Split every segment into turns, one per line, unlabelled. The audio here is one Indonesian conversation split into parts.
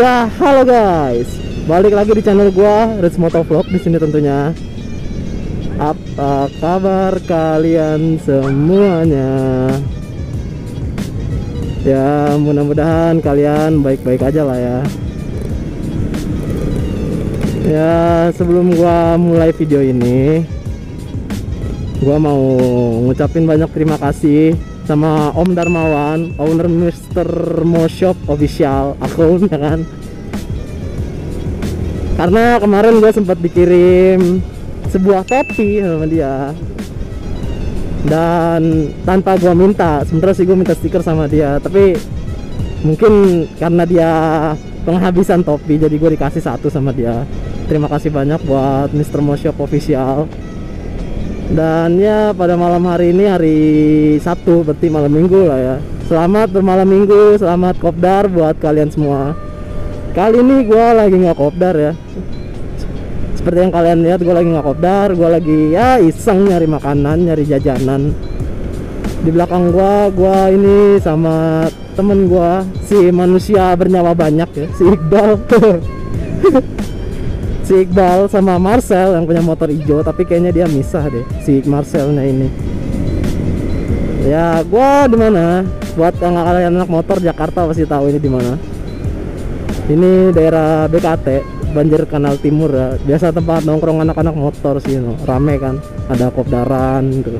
Ya, halo guys. Balik lagi di channel gua, Rich Motovlog di sini tentunya. Apa kabar kalian semuanya? Ya, mudah-mudahan kalian baik-baik aja lah ya. Ya, sebelum gua mulai video ini, gua mau ngucapin banyak terima kasih sama Om Darmawan, owner Mr. Mo Shop Official akun, ya kan. Karena kemarin gue sempat dikirim sebuah topi sama dia, dan tanpa gue minta. Sebenarnya sih gue minta stiker sama dia, tapi mungkin karena dia penghabisan topi, jadi gue dikasih satu sama dia. Terima kasih banyak buat Mr. Mo Shop Official. Dan ya, pada malam hari ini, hari Sabtu, berarti malam minggu lah ya. Selamat bermalam minggu, selamat kopdar buat kalian semua. Kali ini gue lagi nggak kopdar ya. Seperti yang kalian lihat, gue lagi nggak kopdar. Gue lagi ya iseng nyari makanan, nyari jajanan. Di belakang gue ini sama temen gue, si manusia bernyawa banyak ya, si Iqbal. Si Iqbal sama Marcel yang punya motor hijau, tapi kayaknya dia misah deh si Marcelnya ini. Ya, gua di mana? Buat yang kalian anak motor Jakarta pasti tahu ini di mana. Ini daerah BKT, Banjir Kanal Timur ya. Biasa tempat nongkrong anak-anak motor sih, no. Rame kan. Ada kopdaran gitu.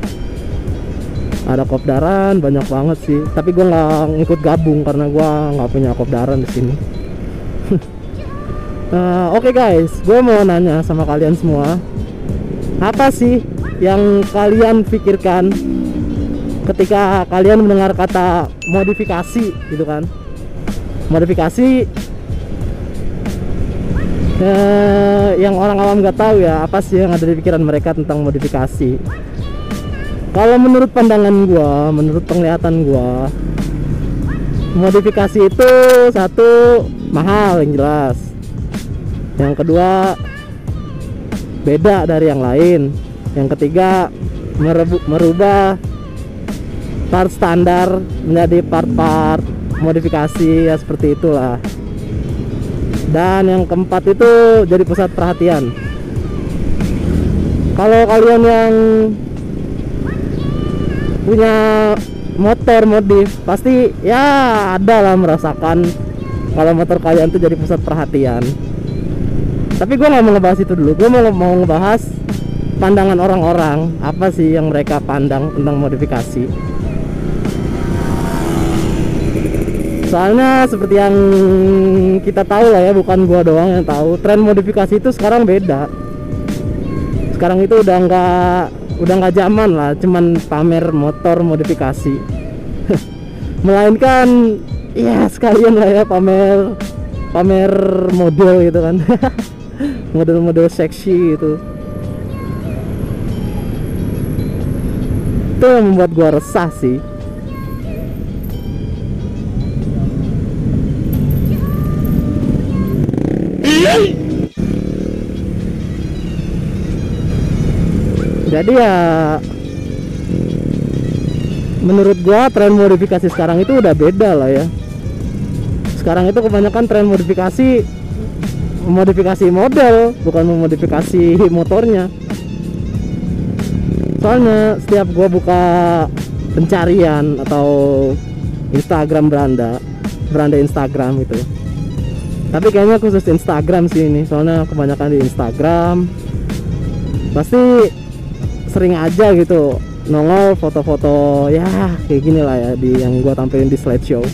Ada kopdaran banyak banget sih. Tapi gua nggak ngikut gabung karena gua nggak punya kopdaran di sini. Oke guys, gue mau nanya sama kalian semua, apa sih yang kalian pikirkan ketika kalian mendengar kata modifikasi gitu kan? Modifikasi yang orang awam nggak tahu ya, apa sih yang ada di pikiran mereka tentang modifikasi. Kalau menurut pandangan gue, menurut penglihatan gue, modifikasi itu satu, mahal yang jelas. Yang kedua, beda dari yang lain. Yang ketiga, merubah part standar menjadi part-part modifikasi ya, seperti itulah. Dan yang keempat itu jadi pusat perhatian. Kalau kalian yang punya motor modif, pasti ya ada lah merasakan kalau motor kalian tuh jadi pusat perhatian. Tapi gue nggak mau ngebahas itu dulu. Gue mau ngebahas pandangan orang-orang, apa sih yang mereka pandang tentang modifikasi. Soalnya seperti yang kita tahu lah ya, bukan gue doang yang tahu, tren modifikasi itu sekarang beda. Sekarang itu udah nggak zaman lah cuman pamer motor modifikasi. Melainkan ya sekalian lah ya pamer model gitu kan. Model-model seksi gitu. Itu yang membuat gua resah sih. Jadi ya, menurut gua tren modifikasi sekarang itu udah beda lah ya. Sekarang itu kebanyakan tren modifikasi model, bukan memodifikasi motornya. Soalnya setiap gua buka pencarian atau Instagram beranda Instagram gitu, tapi kayaknya khusus Instagram sih ini, soalnya kebanyakan di Instagram pasti sering aja gitu nongol foto-foto ya kayak gini lah ya, di yang gua tampilin di slideshow.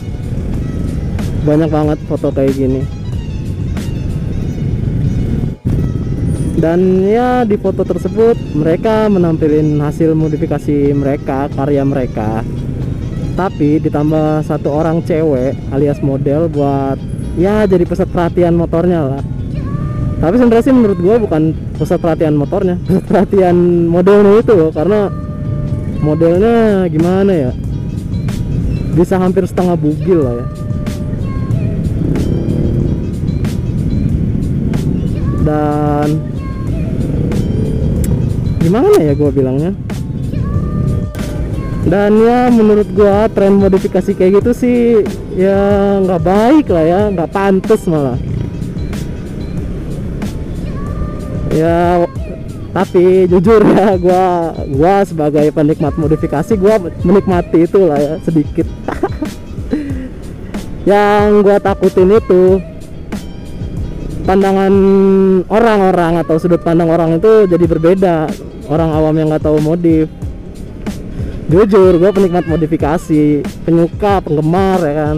Banyak banget foto kayak gini. Dan ya, di foto tersebut mereka menampilkan hasil modifikasi mereka, karya mereka, tapi ditambah satu orang cewek alias model buat ya jadi pusat perhatian motornya lah. Tapi sebenarnya sih menurut gue bukan pusat perhatian motornya, pusat perhatian modelnya itu loh. Karena modelnya gimana ya, bisa hampir setengah bugil lah ya. Dan gimana ya gue bilangnya, Dan ya menurut gua tren modifikasi kayak gitu sih ya nggak baik lah ya, nggak pantas malah ya. Tapi jujur ya, gua sebagai penikmat modifikasi, gua menikmati itu lah ya sedikit. Yang gua takutin itu pandangan orang-orang atau sudut pandang orang itu jadi berbeda. Orang awam yang nggak tahu modif. Jujur, gua penikmat modifikasi, penyuka, penggemar ya kan.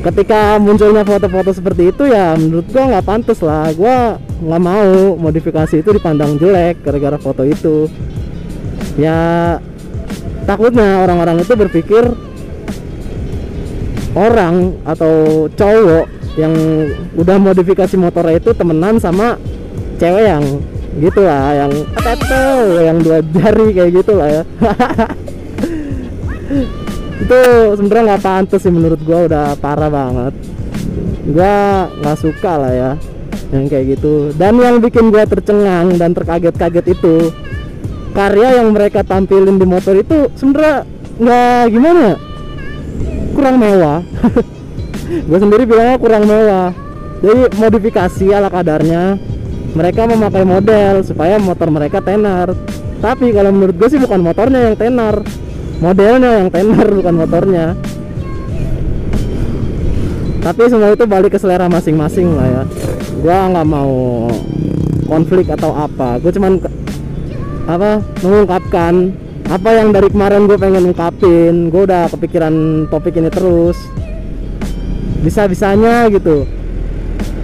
Ketika munculnya foto-foto seperti itu ya menurut gua nggak pantas lah. Gua nggak mau modifikasi itu dipandang jelek gara-gara foto itu. Ya takutnya orang-orang itu berpikir orang atau cowok yang udah modifikasi motornya itu temenan sama cewek yang gitulah, yang tetel, yang 2 jari kayak gitulah ya. Itu sebenarnya nggak pantas sih menurut gua, udah parah banget. Gua nggak suka lah ya yang kayak gitu. Dan yang bikin gua tercengang dan terkaget-kaget itu karya yang mereka tampilin di motor itu sebenarnya nggak gimana, kurang mewah. Gue sendiri bilangnya kurang mewah. Jadi modifikasi ala kadarnya, mereka memakai model supaya motor mereka tenar. Tapi kalau menurut gue sih bukan motornya yang tenar, modelnya yang tenar, bukan motornya. Tapi semua itu balik ke selera masing-masing lah ya. Gue nggak mau konflik atau apa. Gue cuman mengungkapkan apa yang dari kemarin gue pengen ungkapin. Gue udah kepikiran topik ini terus. Bisa-bisanya gitu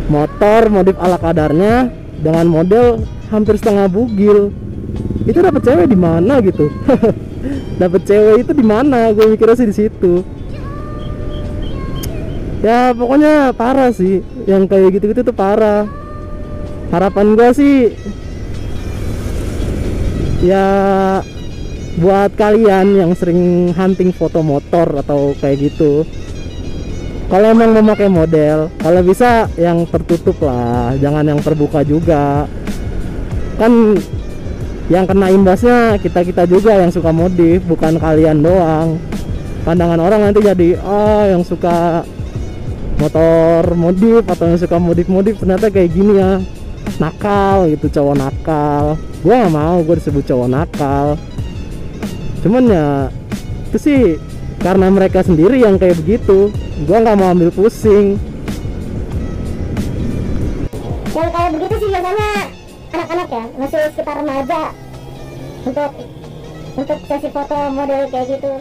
motor modif ala kadarnya dengan model hampir setengah bugil. Itu dapat cewek di mana gitu? Dapat cewek itu di mana? Gue mikirnya sih di situ. Ya pokoknya parah sih, yang kayak gitu-gitu tuh parah. Harapan gue sih ya buat kalian yang sering hunting foto motor atau kayak gitu, kalau emang memakai model, kalau bisa yang tertutup lah, jangan yang terbuka juga. Kan yang kena imbasnya kita-kita juga yang suka modif, bukan kalian doang. Pandangan orang nanti jadi yang suka motor modif atau yang suka modif-modif ternyata kayak gini ya, nakal gitu, cowok nakal. Gua gak mau gue disebut cowok nakal. Cuman ya itu sih karena mereka sendiri yang kayak begitu, gua nggak mau ambil pusing.
Yang kayak begitu sih biasanya anak-anak ya, masih sekitar remaja, untuk sesi foto model kayak gitu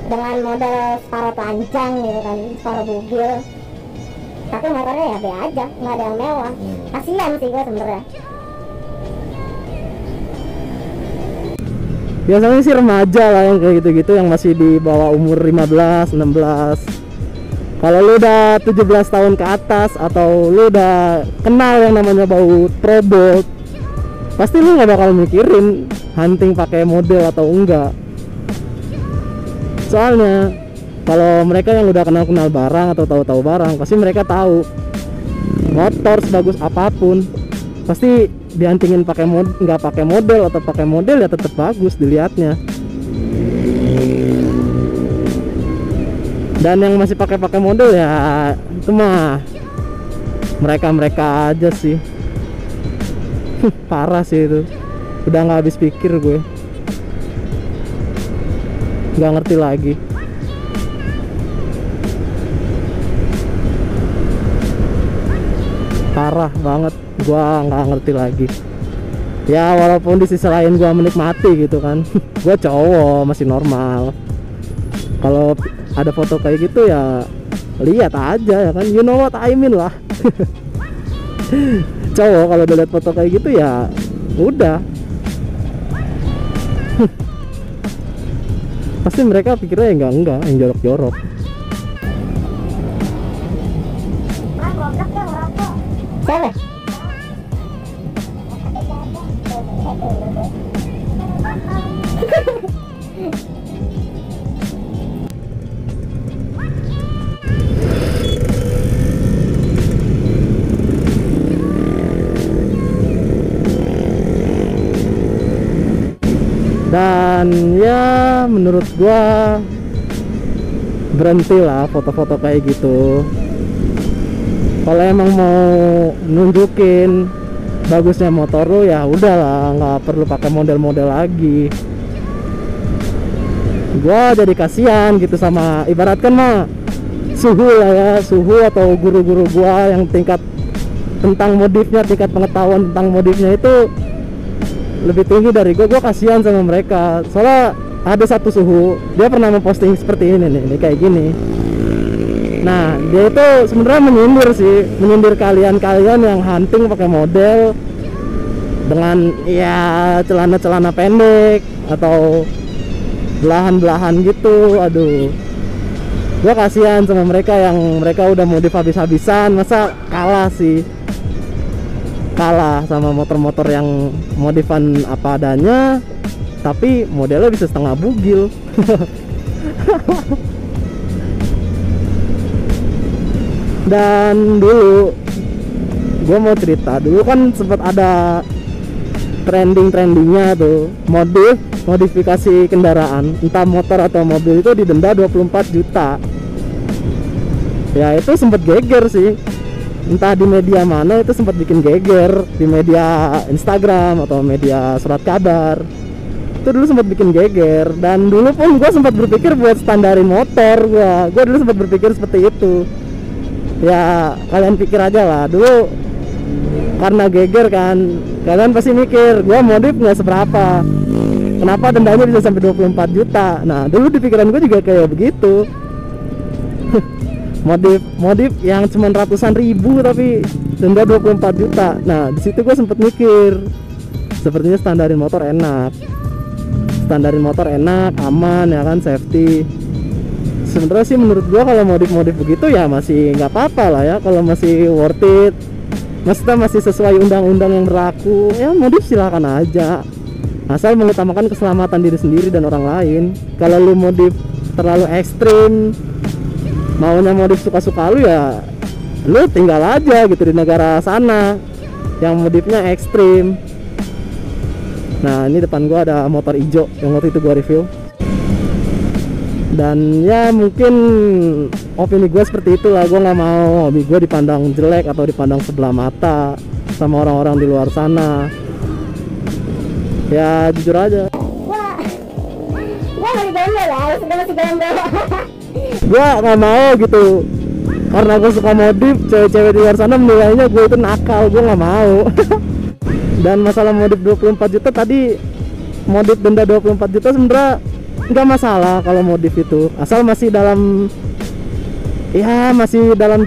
dengan model separuh panjang gitu kan, separuh bugil, tapi motornya ya be aja, nggak ada yang mewah. Kasian sih gua sebenarnya.
Biasanya sih remaja lah yang kayak gitu-gitu, yang masih di bawah umur 15, 16. Kalau lu udah 17 tahun ke atas atau lu udah kenal yang namanya bau trobot, pasti lu nggak bakal mikirin hunting pakai model atau enggak. Soalnya kalau mereka yang udah kenal barang atau tahu-tahu barang, pasti mereka tahu motor sebagus apapun pasti diantingin pakai nggak pakai model atau pakai model ya tetap bagus dilihatnya. Dan yang masih pakai model ya itu mah mereka aja sih. Parah sih itu, udah nggak habis pikir gue, nggak ngerti lagi. Parah banget, gua nggak ngerti lagi. Ya walaupun di sisi lain gua menikmati gitu kan. Gua cowok masih normal, kalau ada foto kayak gitu ya lihat aja ya kan, you know what I mean lah. Cowok kalau udah lihat foto kayak gitu ya udah. Pasti mereka pikirnya ya enggak yang jorok-jorok.
Siapa?
Dan Dan ya menurut gua berhentilah foto-foto kayak gitu. Kalau emang mau nunjukin bagusnya motor lu, ya udahlah, nggak perlu pakai model-model lagi. Gua jadi kasihan gitu sama, ibaratkan mah suhu lah ya, suhu atau guru-guru gua yang tingkat tentang modifnya, tingkat pengetahuan tentang modifnya itu lebih tinggi dari gua kasihan sama mereka. Soalnya ada satu suhu, dia pernah memposting seperti ini nih, kayak gini. Nah, dia itu sebenarnya menyindir kalian yang hunting pakai model dengan ya celana-celana pendek atau belahan-belahan gitu. Aduh, gua kasihan sama mereka yang mereka udah modif habis-habisan, masa kalah sama motor-motor yang modifan apa adanya tapi modelnya bisa setengah bugil. Dan dulu gue mau cerita, dulu kan sempat ada trendingnya tuh modifikasi kendaraan, entah motor atau mobil, itu didenda 24 juta. Ya itu sempat geger sih, entah di media mana itu sempat bikin geger, di media Instagram atau media surat kabar. Itu dulu sempat bikin geger. Dan dulu pun gue sempat berpikir buat standarin motor. Gue dulu sempat berpikir seperti itu. Ya kalian pikir aja lah, dulu karena geger kan, kalian pasti mikir gue modif nggak seberapa, kenapa dendanya bisa sampai 24 juta. Nah dulu di pikiran gue juga kayak begitu. modif yang cuma ratusan ribu tapi denda 24 juta. Nah di situ gue sempet mikir, sepertinya standarin motor enak, aman ya kan, safety. Sebenarnya sih menurut gua kalau modif begitu ya masih nggak apa-apa lah ya, kalau masih worth it, maksudnya masih sesuai undang-undang yang berlaku, ya modif silakan aja, asal mengutamakan keselamatan diri sendiri dan orang lain. Kalau lu modif terlalu ekstrim, maunya modif suka-suka lu, ya lu tinggal aja gitu di negara sana yang modifnya ekstrim. Nah ini depan gua ada motor hijau yang waktu itu gua review. Dan ya mungkin opini gue seperti itulah. Gue nggak mau hobi gue dipandang jelek atau dipandang sebelah mata sama orang-orang di luar sana. Ya jujur aja,
Gua masih gombal lah, sudah masih gombal.
gue nggak mau gitu, karena gue suka modif, cewek-cewek di luar sana menilainya gue itu nakal. Gue nggak mau. Dan masalah modif 24 juta tadi, modif denda 24 juta sebenarnya nggak masalah kalau modif itu, asal masih dalam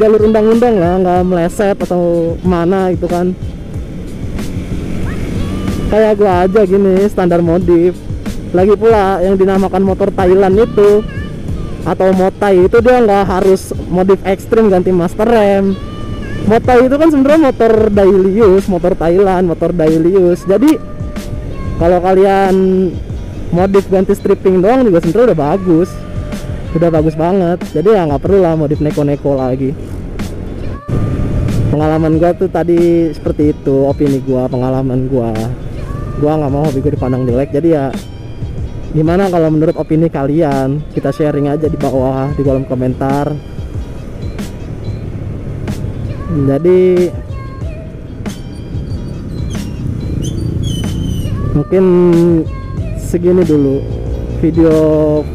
jalur undang-undang lah, nggak meleset atau mana gitu kan. Kayak gua aja gini, standar modif. Lagi pula yang dinamakan motor Thailand itu atau Motai itu, dia nggak harus modif ekstrim ganti master rem. Motai itu kan sebenarnya motor daily use, motor Thailand, motor daily use. Jadi kalau kalian modif ganti stripping doang juga sebenarnya udah bagus banget. Jadi ya nggak perlu lah modif neko-neko lagi. Pengalaman gua tuh tadi seperti itu, opini gua, pengalaman gua nggak mau hobi gua dipandang jelek. Jadi ya gimana kalau menurut opini kalian, kita sharing aja di bawah di kolom komentar. Jadi mungkin segini dulu video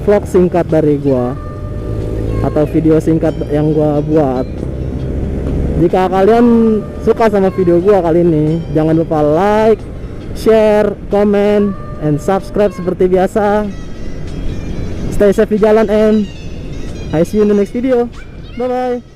vlog singkat dari gua atau video singkat yang gua buat. Jika kalian suka sama video gua kali ini, jangan lupa like, share, comment, and subscribe seperti biasa. Stay safe di jalan, and I see you in the next video. Bye bye.